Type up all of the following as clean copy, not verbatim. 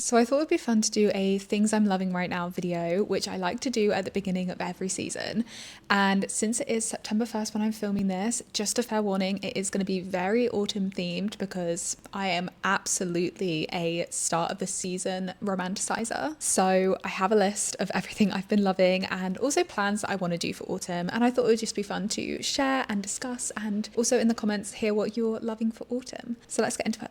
So I thought it'd be fun to do a things I'm loving right now video, which I like to do at the beginning of every season. And since it is September 1st when I'm filming this, just a fair warning, it is going to be very autumn themed because I am absolutely a start of the season romanticizer. So I have a list of everything I've been loving and also plans that I want to do for autumn. And I thought it would just be fun to share and discuss and also in the comments hear what you're loving for autumn. So let's get into it.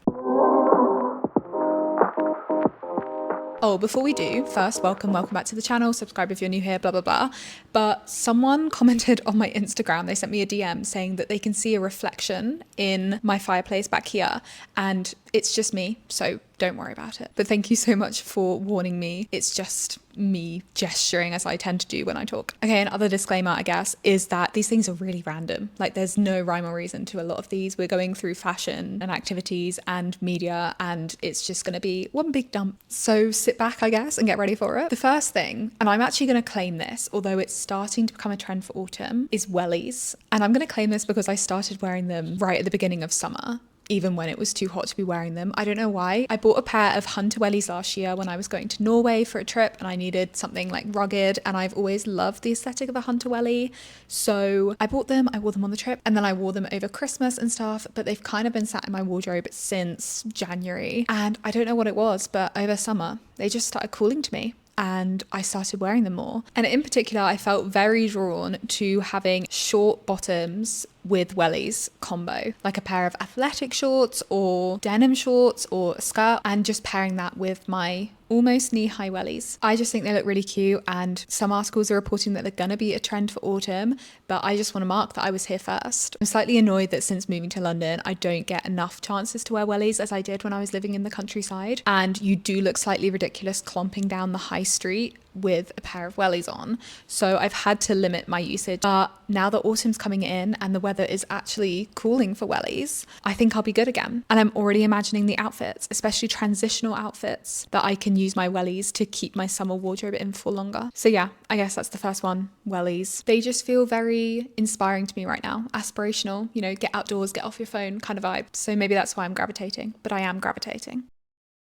Oh, before we do, first, welcome back to the channel, subscribe if you're new here, blah, blah, blah. But someone commented on my Instagram, they sent me a DM saying that they can see a reflection in my fireplace back here and it's just me, so don't worry about it. But thank you so much for warning me. It's just me gesturing as I tend to do when I talk. Okay, another disclaimer, I guess, is that these things are really random. Like there's no rhyme or reason to a lot of these. We're going through fashion and activities and media and it's just gonna be one big dump. So sit back, I guess, and get ready for it. The first thing, and I'm actually gonna claim this, although it's starting to become a trend for autumn, is wellies. And I'm gonna claim this because I started wearing them right at the beginning of summer, even when it was too hot to be wearing them. I don't know why. I bought a pair of hunter wellies last year when I was going to Norway for a trip and I needed something like rugged, and I've always loved the aesthetic of a hunter wellie. So I bought them, I wore them on the trip, and then I wore them over Christmas and stuff, but they've kind of been sat in my wardrobe since January. And I don't know what it was, but over summer, they just started calling to me. And I started wearing them more. And in particular, I felt very drawn to having short bottoms with wellies combo, like a pair of athletic shorts or denim shorts or a skirt, and just pairing that with my almost knee-high wellies. I just think they look really cute, and some articles are reporting that they're gonna be a trend for autumn, but I just want to mark that I was here first. I'm slightly annoyed that since moving to London, I don't get enough chances to wear wellies as I did when I was living in the countryside, and you do look slightly ridiculous clomping down the high street with a pair of wellies on. So I've had to limit my usage. But now that autumn's coming in and the weather is actually cooling for wellies, I think I'll be good again. And I'm already imagining the outfits, especially transitional outfits, that I can use my wellies to keep my summer wardrobe in for longer. So yeah, I guess that's the first one, wellies. They just feel very inspiring to me right now. Aspirational, you know, get outdoors, get off your phone kind of vibe. So maybe that's why I'm gravitating, but I am gravitating.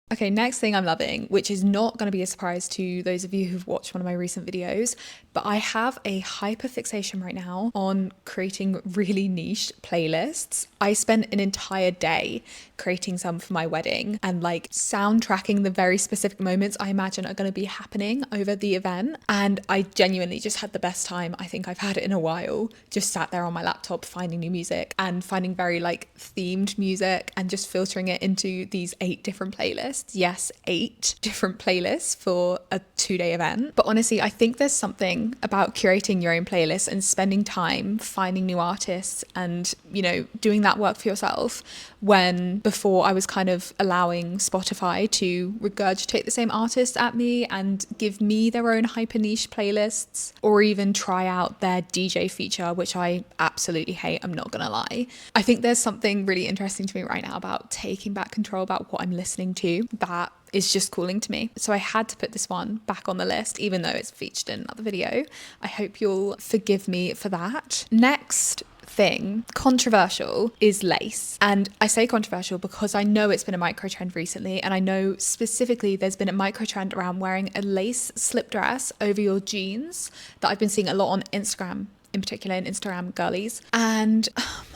Okay, next thing I'm loving, which is not going to be a surprise to those of you who've watched one of my recent videos, but I have a hyper fixation right now on creating really niche playlists. I spent an entire day creating some for my wedding and like soundtracking the very specific moments I imagine are going to be happening over the event. And I genuinely just had the best time I think I've had it in a while. Just sat there on my laptop finding new music and finding very like themed music and just filtering it into these 8 different playlists. Yes, 8 different playlists for a 2-day event. But honestly, I think there's something about curating your own playlist and spending time finding new artists and, you know, doing that work for yourself, when before I was kind of allowing Spotify to regurgitate the same artists at me and give me their own hyper niche playlists, or even try out their DJ feature, which I absolutely hate, I'm not gonna lie. I think there's something really interesting to me right now about taking back control about what I'm listening to that is just calling to me. So I had to put this one back on the list, even though it's featured in another video. I hope you'll forgive me for that. Next thing, controversial, is lace. And I say controversial because I know it's been a micro trend recently, and I know specifically there's been a micro trend around wearing a lace slip dress over your jeans that I've been seeing a lot on Instagram, in particular in Instagram girlies. And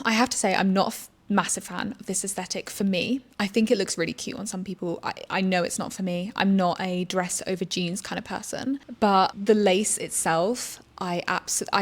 I have to say, I'm not a massive fan of this aesthetic for me. I think it looks really cute on some people. I know it's not for me. I'm not a dress over jeans kind of person, but the lace itself, I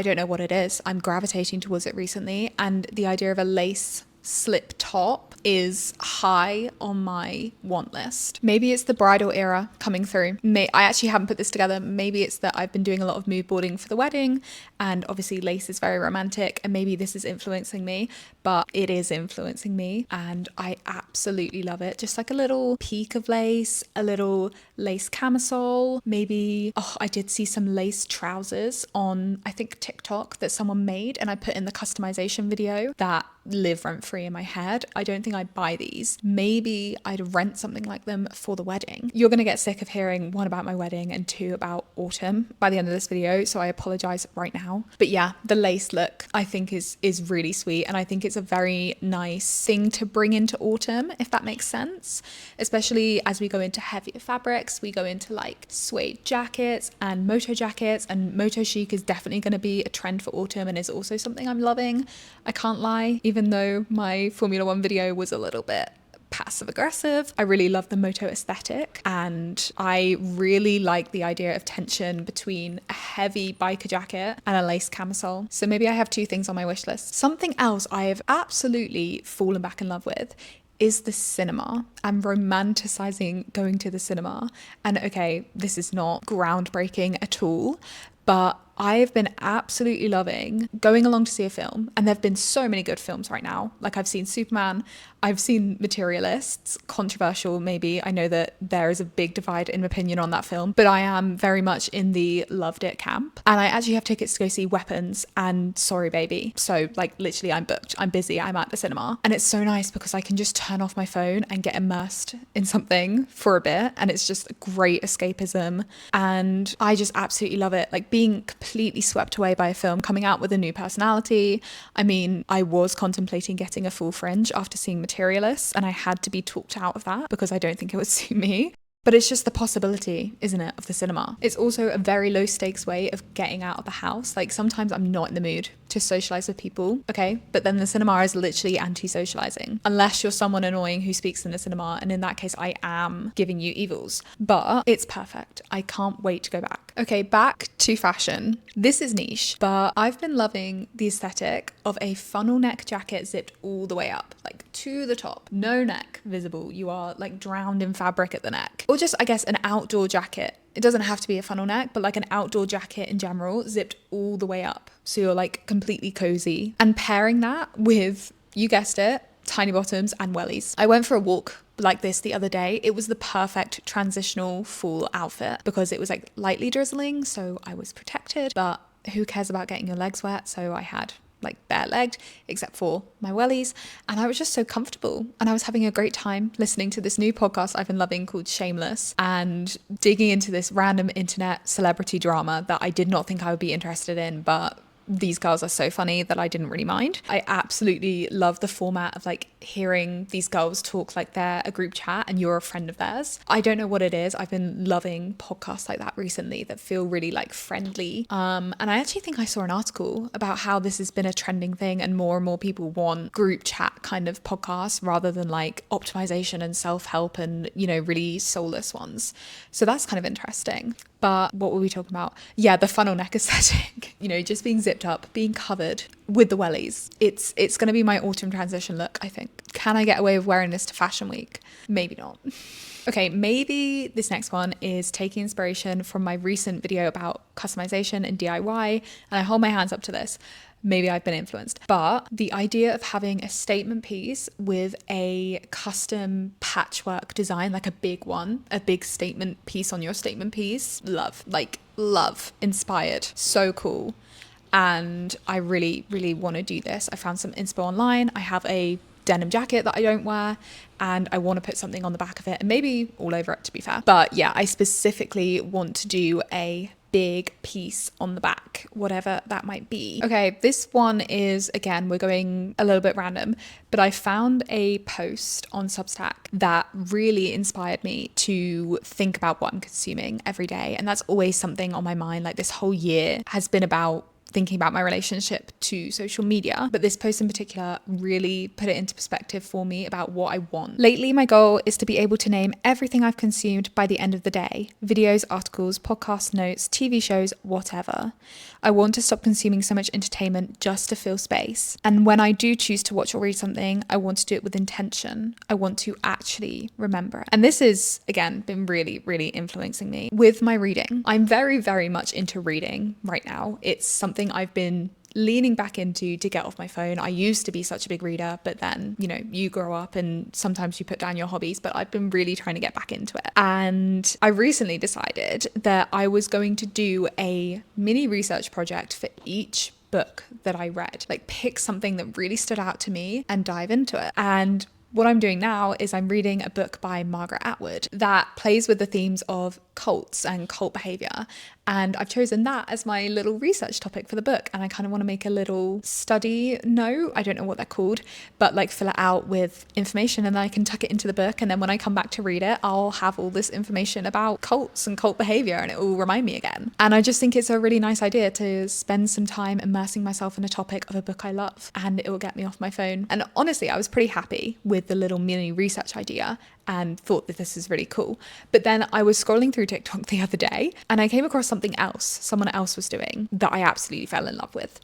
don't know what it is. I'm gravitating towards it recently, and the idea of a lace slip top is high on my want list. Maybe it's the bridal era coming through. I actually haven't put this together. Maybe it's that I've been doing a lot of mood boarding for the wedding, and obviously lace is very romantic, and maybe this is influencing me, but it is influencing me and I absolutely love it. Just like a little peak of lace, a little lace camisole, maybe, oh, I did see some lace trousers on, I think, TikTok that someone made, and I put in the customization video that live rent free in my head. I don't think I'd buy these. Maybe I'd rent something like them for the wedding. You're gonna get sick of hearing one about my wedding and two about autumn by the end of this video, so I apologize right now. But yeah, the lace look I think is really sweet, and I think it's a very nice thing to bring into autumn, if that makes sense, especially as we go into heavier fabrics. We go into like suede jackets and moto jackets, and moto chic is definitely going to be a trend for autumn and is also something I'm loving. I can't lie, even though my Formula One video was a little bit passive aggressive, I really love the moto aesthetic, and I really like the idea of tension between a heavy biker jacket and a lace camisole. So maybe I have two things on my wish list. Something else I have absolutely fallen back in love with is the cinema. I'm romanticizing going to the cinema. And okay, this is not groundbreaking at all, but I've been absolutely loving going along to see a film, and there have been so many good films right now. Like, I've seen Superman, I've seen Materialists, controversial maybe. I know that there is a big divide in opinion on that film, but I am very much in the loved it camp. And I actually have tickets to go see Weapons and Sorry Baby. So like literally I'm booked, I'm busy, I'm at the cinema. And it's so nice because I can just turn off my phone and get immersed in something for a bit, and it's just a great escapism. And I just absolutely love it. Like, being completely swept away by a film, coming out with a new personality. I mean, I was contemplating getting a full fringe after seeing Materialists, and I had to be talked out of that because I don't think it would suit me. But it's just the possibility, isn't it, of the cinema. It's also a very low stakes way of getting out of the house. Like, sometimes I'm not in the mood to socialize with people, okay? But then the cinema is literally anti-socializing, unless you're someone annoying who speaks in the cinema, and in that case I am giving you evils. But it's perfect. I can't wait to go back. Okay, back to fashion. This is niche, but I've been loving the aesthetic of a funnel neck jacket zipped all the way up, like to the top. No neck visible. You are like drowned in fabric at the neck. Or just, I guess, an outdoor jacket. It doesn't have to be a funnel neck, but like an outdoor jacket in general, zipped all the way up. So you're like completely cozy. And pairing that with, you guessed it, tiny bottoms and wellies. I went for a walk like this the other day. It was the perfect transitional fall outfit because it was like lightly drizzling, so I was protected, but who cares about getting your legs wet? So I had like bare legged except for my wellies, and I was just so comfortable, and I was having a great time listening to this new podcast I've been loving called Shameless, and digging into this random internet celebrity drama that I did not think I would be interested in, but these girls are so funny that I didn't really mind. I absolutely love the format of like hearing these girls talk like they're a group chat and you're a friend of theirs. I don't know what it is. I've been loving podcasts like that recently that feel really like friendly. And I actually think I saw an article about how this has been a trending thing and more people want group chat kind of podcasts rather than like optimization and self-help and, you know, really soulless ones. So that's kind of interesting. But what were we talking about? Yeah, the funnel neck aesthetic, you know, just being zipped up, being covered with the wellies. It's going to be my autumn transition look, I think. Can I get away with wearing this to Fashion Week? Maybe not. Okay, maybe this next one is taking inspiration from my recent video about customization and DIY, and I hold my hands up to this. Maybe I've been influenced, but the idea of having a statement piece with a custom patchwork design, like a big one, a big statement piece on your statement piece, love, inspired, so cool. And I really, really want to do this. I found some inspo online. I have a denim jacket that I don't wear, and I want to put something on the back of it and maybe all over it, to be fair. But yeah, I specifically want to do a big piece on the back, whatever that might be. Okay, this one is, again, we're going a little bit random, but I found a post on Substack that really inspired me to think about what I'm consuming every day. And that's always something on my mind. Like, this whole year has been about thinking about my relationship to social media, but this post in particular really put it into perspective for me about what I want. Lately, my goal is to be able to name everything I've consumed by the end of the day. Videos, articles, podcasts, notes, TV shows, whatever. I want to stop consuming so much entertainment just to fill space. And when I do choose to watch or read something, I want to do it with intention. I want to actually remember it. And this has, again, been really, really influencing me with my reading. I'm very, very much into reading right now. It's something I've been leaning back into to get off my phone. I used to be such a big reader, but then, you know, you grow up and sometimes you put down your hobbies, but I've been really trying to get back into it. And I recently decided that I was going to do a mini research project for each book that I read. Like pick something that really stood out to me and dive into it. And what I'm doing now is I'm reading a book by Margaret Atwood that plays with the themes of cults and cult behavior. And I've chosen that as my little research topic for the book. And I kind of want to make a little study note. I don't know what they're called, but like fill it out with information and then I can tuck it into the book. And then when I come back to read it, I'll have all this information about cults and cult behavior and it will remind me again. And I just think it's a really nice idea to spend some time immersing myself in a topic of a book I love, and it will get me off my phone. And honestly, I was pretty happy with the little mini research idea and thought that this is really cool. But then I was scrolling through TikTok the other day and I came across something else someone else was doing that I absolutely fell in love with.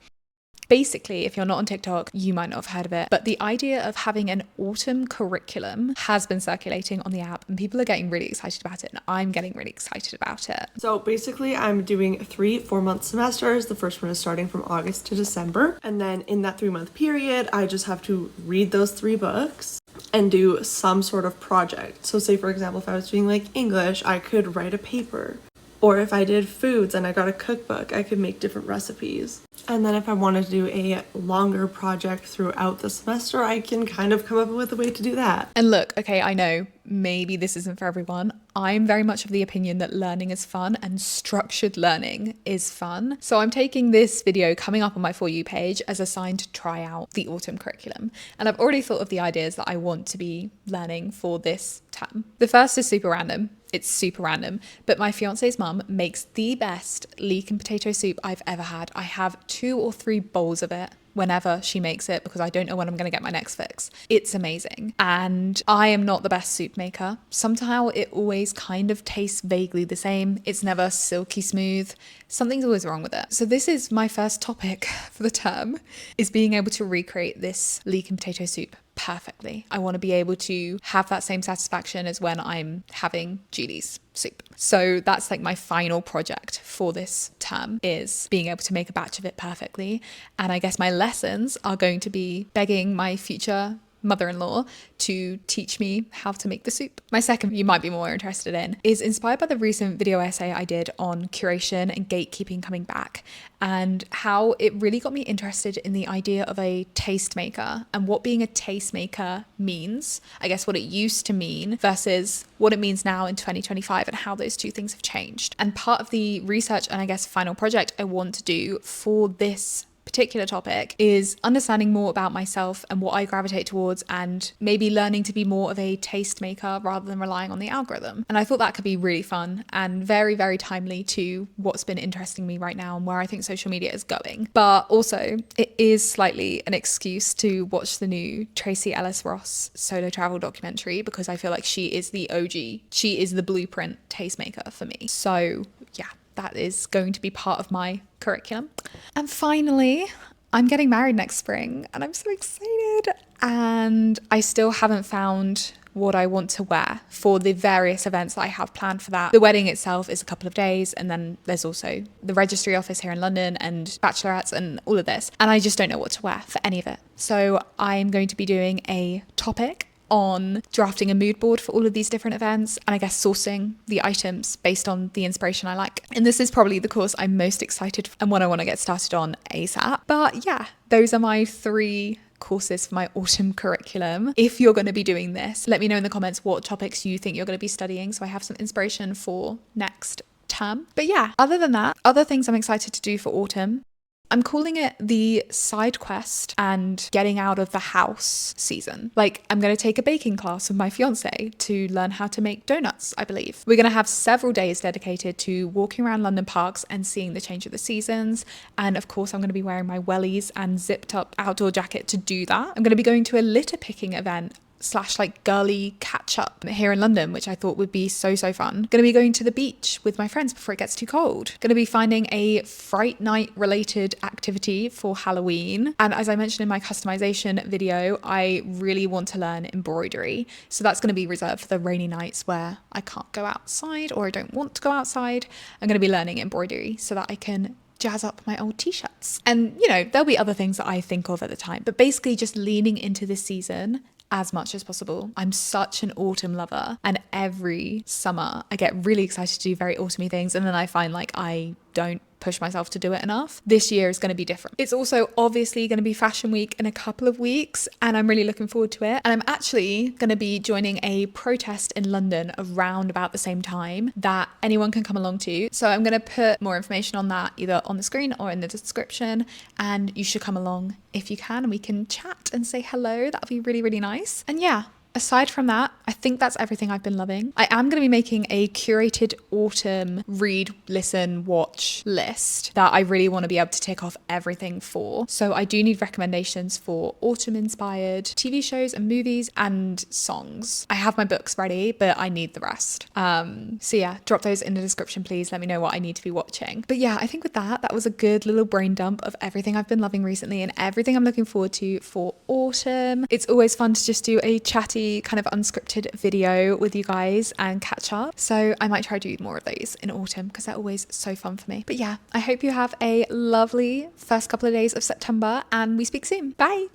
Basically, if you're not on TikTok, you might not have heard of it, but the idea of having an autumn curriculum has been circulating on the app and people are getting really excited about it, and I'm getting really excited about it. So basically, I'm doing 3 4-month semesters. The first one is starting from August to December. And then in that 3-month period, I just have to read those 3 books and do some sort of project. So say, for example, if I was doing like English, I could write a paper. Or if I did foods and I got a cookbook, I could make different recipes. And then if I wanted to do a longer project throughout the semester, I can kind of come up with a way to do that. And look, okay, I know maybe this isn't for everyone. I'm very much of the opinion that learning is fun and structured learning is fun. So I'm taking this video coming up on my For You page as a sign to try out the autumn curriculum. And I've already thought of the ideas that I want to be learning for this term. The first is super random. It's super random, but my fiance's mum makes the best leek and potato soup I've ever had. I have 2 or 3 bowls of it whenever she makes it because I don't know when I'm going to get my next fix. It's amazing. And I am not the best soup maker. Somehow it always kind of tastes vaguely the same. It's never silky smooth. Something's always wrong with it. So this is my first topic for the term, is being able to recreate this leek and potato soup perfectly. I want to be able to have that same satisfaction as when I'm having Julie's soup. So that's like my final project for this term, is being able to make a batch of it perfectly. And I guess my lessons are going to be begging my future mother-in-law to teach me how to make the soup. My second, you might be more interested in, is inspired by the recent video essay I did on curation and gatekeeping coming back, and how it really got me interested in the idea of a tastemaker and what being a tastemaker means. I guess what it used to mean versus what it means now in 2025 and how those two things have changed. And part of the research and I guess final project I want to do for this particular topic is understanding more about myself and what I gravitate towards, and maybe learning to be more of a tastemaker rather than relying on the algorithm. And I thought that could be really fun and very, very timely to what's been interesting me right now and where I think social media is going. But also it is slightly an excuse to watch the new Tracy Ellis Ross solo travel documentary, because I feel like she is the OG. She is the blueprint tastemaker for me. So yeah, that is going to be part of my curriculum. And finally, I'm getting married next spring and I'm so excited. And I still haven't found what I want to wear for the various events that I have planned for that. The wedding itself is a couple of days, and then there's also the registry office here in London and bachelorettes and all of this. And I just don't know what to wear for any of it. So I'm going to be doing a topic on drafting a mood board for all of these different events, and I guess sourcing the items based on the inspiration I like. And this is probably the course I'm most excited for and one I want to get started on ASAP. But yeah, those are my 3 courses for my autumn curriculum. If you're going to be doing this, let me know in the comments what topics you think you're going to be studying so I have some inspiration for next term. But yeah, other than that, other things I'm excited to do for autumn, I'm calling it the side quest and getting out of the house season. Like, I'm going to take a baking class with my fiance to learn how to make donuts, I believe. We're going to have several days dedicated to walking around London parks and seeing the change of the seasons. And of course, I'm going to be wearing my wellies and zipped up outdoor jacket to do that. I'm going to be going to a litter picking event / like girly catch up here in London, which I thought would be so fun. Going to be going to the beach with my friends before it gets too cold. Going to be finding a Fright Night related activity for Halloween. And as I mentioned in my customization video, I really want to learn embroidery. So that's going to be reserved for the rainy nights where I can't go outside or I don't want to go outside. I'm going to be learning embroidery so that I can jazz up my old t-shirts. And you know, there'll be other things that I think of at the time, but basically just leaning into this season as much as possible. I'm such an autumn lover, and every summer I get really excited to do very autumny things, and then I find like I don't push myself to do it enough. This year is going to be different. It's also obviously going to be Fashion Week in a couple of weeks, and I'm really looking forward to it. And I'm actually going to be joining a protest in London around about the same time that anyone can come along to. So I'm going to put more information on that either on the screen or in the description, and you should come along if you can, and we can chat and say hello. That would be really, really nice. And yeah, aside from that, I think that's everything I've been loving. I am going to be making a curated autumn read, listen, watch list that I really want to be able to tick off everything for. So I do need recommendations for autumn inspired TV shows and movies and songs. I have my books ready, but I need the rest. So yeah, drop those in the description, please. Let me know what I need to be watching. But yeah, I think with that was a good little brain dump of everything I've been loving recently and everything I'm looking forward to for autumn. It's always fun to just do a chatty kind of unscripted video with you guys and catch up. So I might try to do more of those in autumn because they're always so fun for me. But yeah, I hope you have a lovely first couple of days of September and we speak soon. Bye.